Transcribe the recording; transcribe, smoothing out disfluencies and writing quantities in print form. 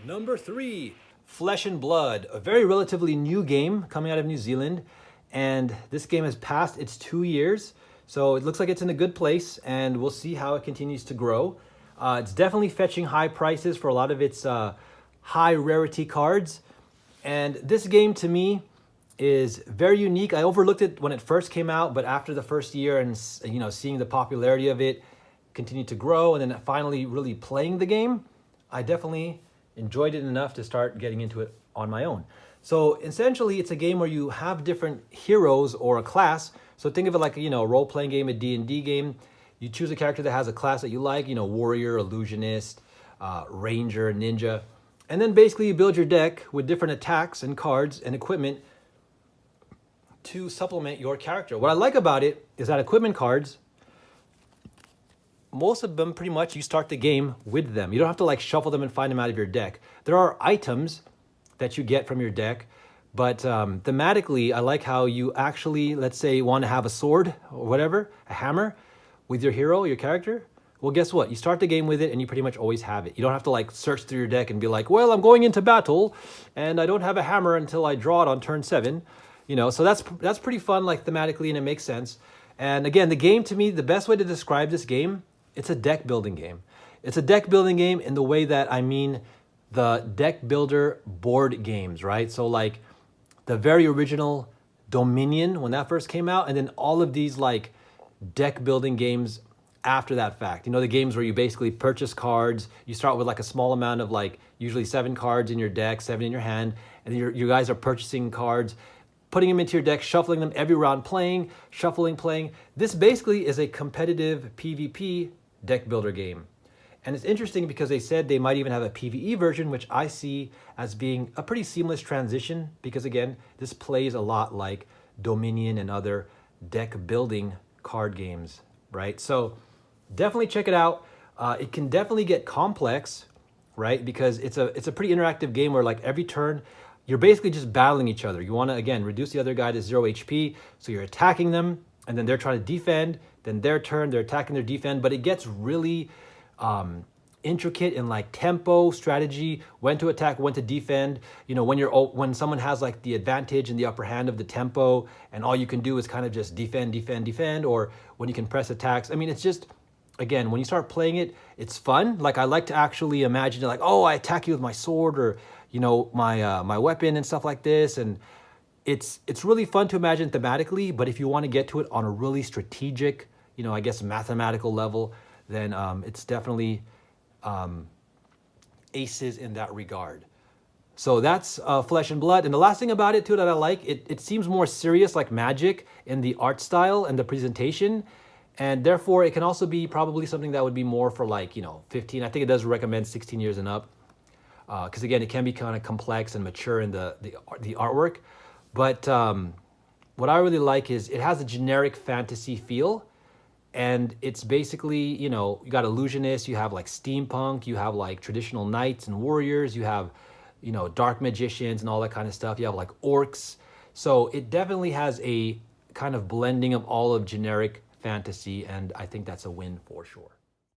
Number 3, Flesh and Blood, a very relatively new game coming out of New Zealand. And this game has passed its 2 years. So it looks like it's in a good place, and we'll see how it continues to grow. It's definitely fetching high prices for a lot of its high rarity cards. And this game to me is very unique. I overlooked it when it first came out, but after the first year and seeing the popularity of it continue to grow, and then finally really playing the game, I definitely enjoyed it enough to start getting into it on my own. So essentially, it's a game where you have different heroes or a class. So think of it like a role-playing game, a D&D game. You choose a character that has a class that you like, warrior, illusionist, ranger, ninja. And then basically you build your deck with different attacks and cards and equipment to supplement your character. What I like about it is that equipment cards, most of them pretty much you start the game with them. You don't have to shuffle them and find them out of your deck. There are items that you get from your deck, but thematically, I like how you actually, let's say, want to have a sword or whatever, a hammer with your hero, your character. Well, guess what? You start the game with it and you pretty much always have it. You don't have to search through your deck and be like, well, I'm going into battle and I don't have a hammer until I draw it on turn 7. So that's pretty fun, thematically, and it makes sense. And again, the game to me, the best way to describe this game, it's a deck building game. It's a deck building game in the way that I mean the deck builder board games, right? So the very original Dominion when that first came out, and then all of these deck building games after that fact. The games where you basically purchase cards. You start with a small amount of usually 7 cards in your deck, 7 in your hand, and then you guys are purchasing cards, putting them into your deck, shuffling them every round, playing, shuffling, playing. This basically is a competitive PvP deck builder game. And it's interesting because they said they might even have a PvE version, which I see as being a pretty seamless transition because, again, this plays a lot like Dominion and other deck building card games, right? So definitely check it out. It can definitely get complex, right? Because it's a pretty interactive game where every turn, you're basically just battling each other. You want to, again, reduce the other guy to 0 HP. So you're attacking them, and then they're trying to defend. Then their turn, they're attacking, their defend. But it gets really intricate in tempo, strategy, when to attack, when to defend. When someone has the advantage and the upper hand of the tempo, and all you can do is kind of just defend, or when you can press attacks. I mean, it's just, again, when you start playing it, it's fun. I like to actually imagine oh, I attack you with my sword or my weapon and stuff like this. And it's really fun to imagine thematically, but if you want to get to it on a really strategic, I guess mathematical level, then it's definitely aces in that regard. So that's Flesh and Blood. And the last thing about it too that I like, it seems more serious, like Magic, in the art style and the presentation. And therefore, it can also be probably something that would be more for 15. I think it does recommend 16 years and up. Because again, it can be kind of complex and mature in the artwork. But what I really like is it has a generic fantasy feel. And it's basically, you got illusionists, you have steampunk, you have traditional knights and warriors, you have, dark magicians and all that kind of stuff. You have orcs. So it definitely has a kind of blending of all of generic fantasy. And I think that's a win for sure.